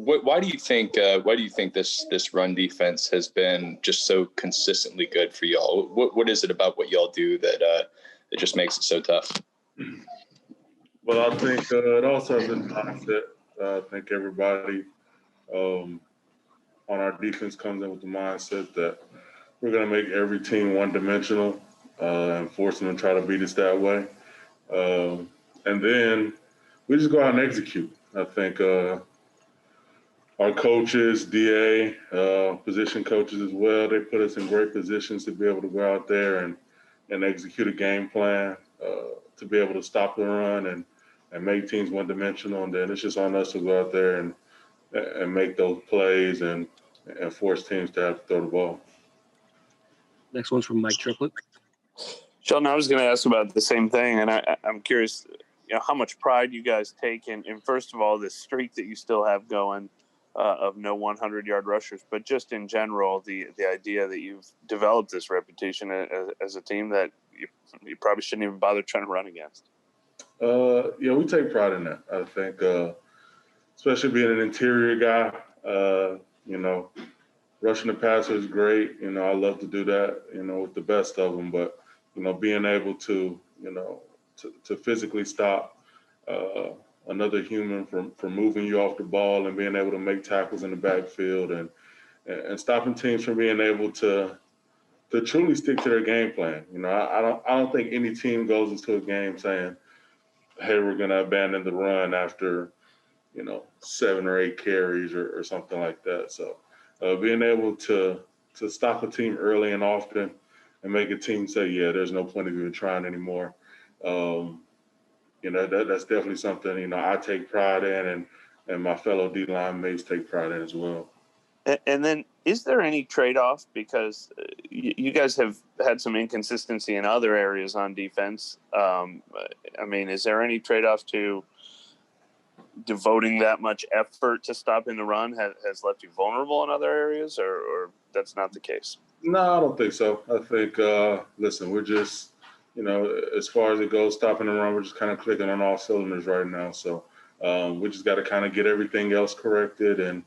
Why do you think this run defense has been just so consistently good for y'all? What is it about what y'all do that just makes it so tough? Well, I think it also has been mindset. I think everybody on our defense comes in with the mindset that we're going to make every team one-dimensional and force them to try to beat us that way. And then we just go out and execute. I think our coaches, DA, position coaches as well, they put us in great positions to be able to go out there and execute a game plan, to be able to stop the run and make teams one-dimensional. And then it's just on us to go out there and make those plays and force teams to have to throw the ball. Next one's from Mike Triplett. Sheldon, I was going to ask about the same thing, and I'm curious, how much pride you guys take in first of all, this streak that you still have going of no 100-yard rushers, but just in general, the idea that you've developed this reputation as a team that you probably shouldn't even bother trying to run against. Yeah, we take pride in that. I think, especially being an interior guy, rushing the passer is great. I love to do that, with the best of them. But, being able to, to physically stop another human from moving you off the ball and being able to make tackles in the backfield and stopping teams from being able to truly stick to their game plan. I don't think any team goes into a game saying, hey, we're going to abandon the run after, 7 or 8 carries or something like that. So being able to stop a team early and often and make a team say, yeah, there's no point of even trying anymore. That's definitely something, I take pride in and my fellow D-line mates take pride in as well. And then is there any trade-off? Because you guys have had some inconsistency in other areas on defense. Is there any trade-off to devoting that much effort to stopping the run has left you vulnerable in other areas, or that's not the case? No, I don't think so. I think, listen, we're just, as far as it goes, stopping the run, we're just kind of clicking on all cylinders right now. So we just got to kind of get everything else corrected and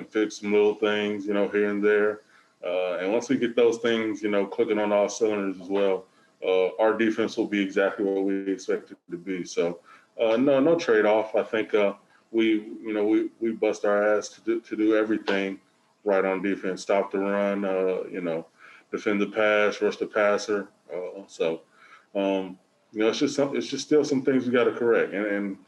fix some little things, here and there. And once we get those things, clicking on all cylinders as well, our defense will be exactly what we expect it to be. So, no trade-off. I think we bust our ass to do everything right on defense, stop the run, defend the pass, rush the passer. It's just still some things we got to correct. And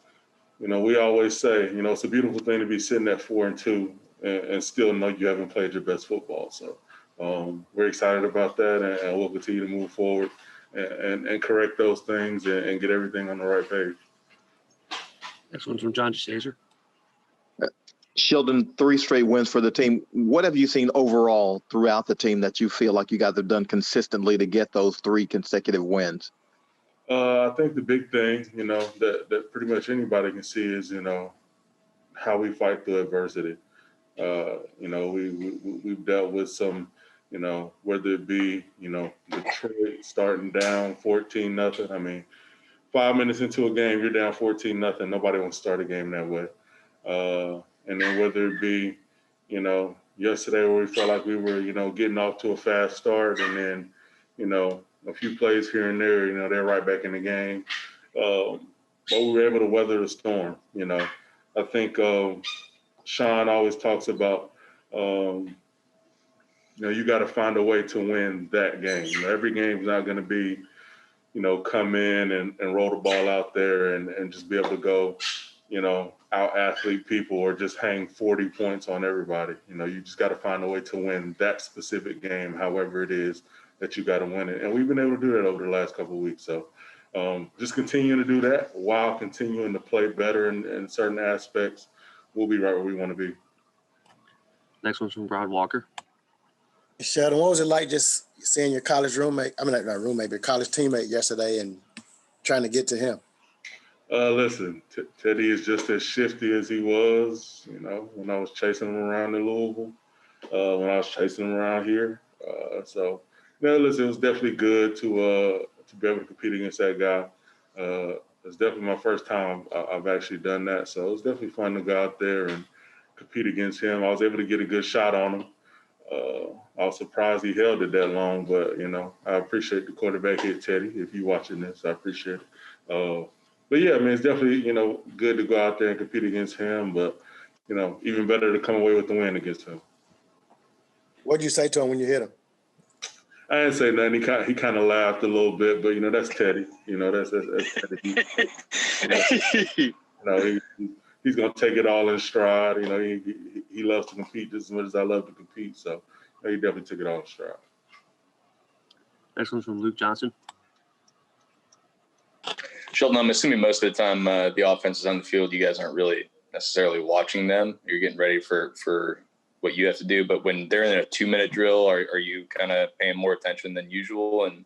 we always say, it's a beautiful thing to be sitting at 4-2 and still know you haven't played your best football. So we're excited about that, and we'll continue to move forward and correct those things and get everything on the right page. Next one's from John DeShazer. Sheldon, 3 straight wins for the team. What have you seen overall throughout the team that you feel like you guys have done consistently to get those 3 consecutive wins? I think the big thing, that pretty much anybody can see is, how we fight through adversity. We've dealt with some, whether it be, Detroit starting down 14-0. 5 minutes into a game, you're down 14-0. Nobody wants to start a game that way. And then whether it be, yesterday where we felt like we were, getting off to a fast start and then, a few plays here and there, they're right back in the game. But we were able to weather the storm, I think Sean always talks about, you got to find a way to win that game. Every game is not going to be, come in and roll the ball out there and just be able to go, out-athlete people or just hang 40 points on everybody. You just got to find a way to win that specific game, however it is that you got to win it. And we've been able to do that over the last couple of weeks. So just continuing to do that while continuing to play better in certain aspects, we'll be right where we want to be. Next one's from Brad Walker. Sheldon, what was it like just seeing your college roommate, not roommate, but college teammate yesterday and trying to get to him? Listen, Teddy is just as shifty as he was, when I was chasing him around in Louisville, when I was chasing him around here. Listen, it was definitely good to be able to compete against that guy. It's definitely my first time I've actually done that. So it was definitely fun to go out there compete against him. I was able to get a good shot on him. I was surprised he held it that long, but, I appreciate the quarterback here, Teddy. If you're watching this, I appreciate it. But yeah, I mean, it's definitely, good to go out there and compete against him, but, even better to come away with the win against him. What did you say to him when you hit him? I didn't say nothing. He kind of laughed a little bit, but, that's Teddy. That's Teddy. He's going to take it all in stride. He loves to compete just as much as I love to compete. So he definitely took it all in stride. Next one's from Luke Johnson. Sheldon, I'm assuming most of the time the offense is on the field. You guys aren't really necessarily watching them. You're getting ready for what you have to do. But when they're in a 2-minute drill, are you kind of paying more attention than usual? And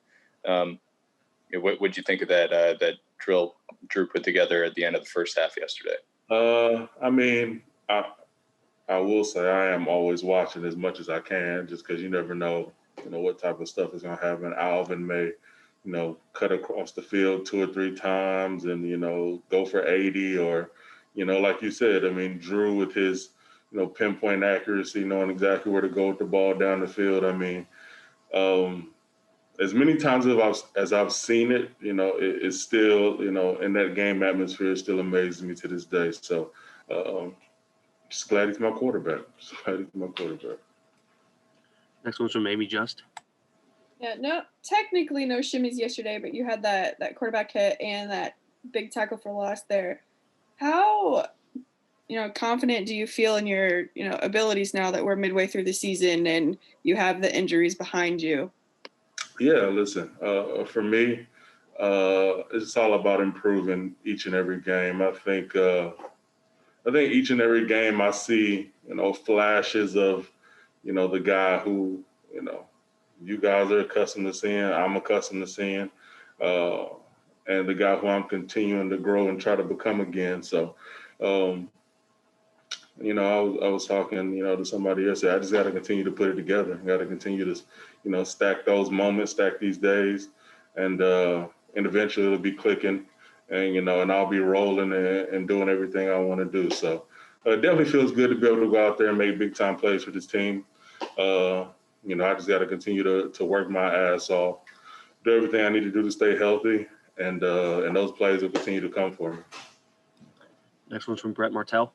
what would you think of that drill Drew put together at the end of the first half yesterday? I mean, I will say I am always watching as much as I can, just because you never know, what type of stuff is going to happen. Alvin may, cut across the field 2 or 3 times and, go for 80 or, like you said, I mean, Drew with his, pinpoint accuracy, knowing exactly where to go with the ball down the field. I mean, as many times as I've seen it, it's still, in that game atmosphere, it still amazes me to this day. So, just glad he's my quarterback. Next one's from Amy Just. Yeah, no, technically no shimmies yesterday, but you had that quarterback hit and that big tackle for loss there. How, confident do you feel in your, abilities now that we're midway through the season and you have the injuries behind you? Yeah, listen, for me, it's all about improving each and every game. I think each and every game I see, flashes of, the guy who, you guys are accustomed to seeing, I'm accustomed to seeing, and the guy who I'm continuing to grow and try to become again. So, I was talking, to somebody yesterday. I just got to continue to put it together. I got to continue to, stack those moments, stack these days, and eventually it'll be clicking, and and I'll be rolling and doing everything I want to do. So it definitely feels good to be able to go out there and make big time plays for this team. I just got to continue to work my ass off, do everything I need to do to stay healthy, and those plays will continue to come for me. Next one's from Brett Martell.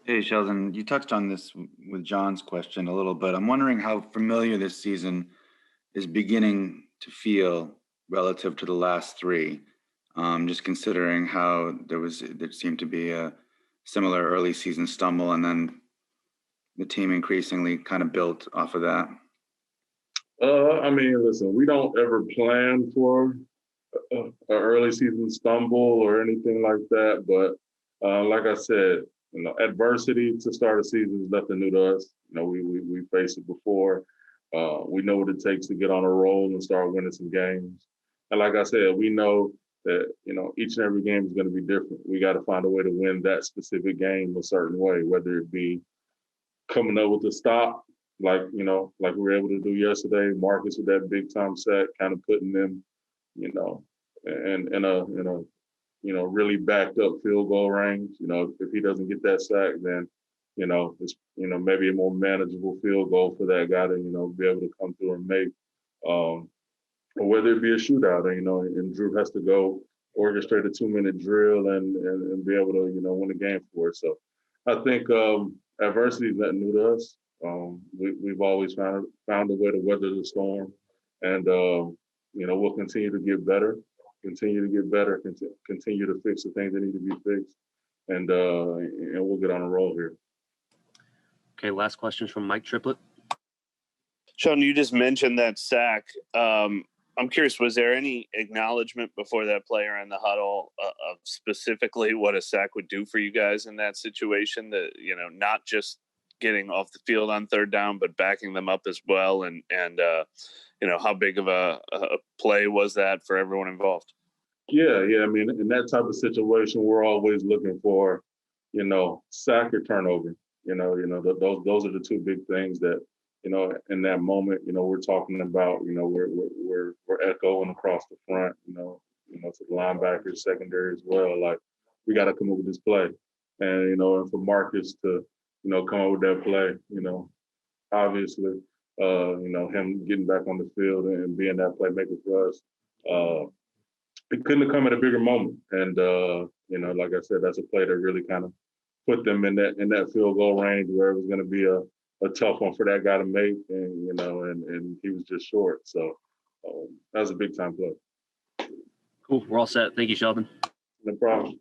Hey, Sheldon, you touched on this with John's question a little bit. I'm wondering how familiar this season is beginning to feel relative to the last 3. Just considering how there seemed to be a similar early season stumble, and then the team increasingly kind of built off of that. I mean, listen, we don't ever plan for an early season stumble or anything like that. But like I said, adversity to start a season is nothing new to us. We faced it before. We know what it takes to get on a roll and start winning some games. And like I said, we know that, each and every game is going to be different. We got to find a way to win that specific game a certain way, whether it be coming up with a stop, like we were able to do yesterday, Marcus with that big time sack, kind of putting them, in a really backed up field goal range. If he doesn't get that sack, then, it's, maybe a more manageable field goal for that guy to, be able to come through and make, or whether it be a shootout, and Drew has to go orchestrate a 2-minute drill and be able to, win the game for it. So I think adversity is nothing new to us. We've always found a way to weather the storm, and we'll continue to get better, continue to fix the things that need to be fixed, and we'll get on a roll here. Okay, last question is from Mike Triplett. Sheldon, you just mentioned that sack. I'm curious, was there any acknowledgement before that player in the huddle of specifically what a sack would do for you guys in that situation? That, not just getting off the field on 3rd down, but backing them up as well. And how big of a play was that for everyone involved? Yeah. I mean, in that type of situation, we're always looking for, sack or turnover. Those are the 2 big things that, in that moment, we're talking about. We're echoing across the front. To the linebackers, secondary as well. Like, we got to come up with this play. and and for Marcus to come up with that play, obviously, him getting back on the field and being that playmaker for us, it couldn't have come at a bigger moment. And like I said, that's a play that really kind of put them in that field goal range where it was going to be a tough one for that guy to make, and and he was just short. So that was a big time play. Cool. We're all set. Thank you, Sheldon. No problem.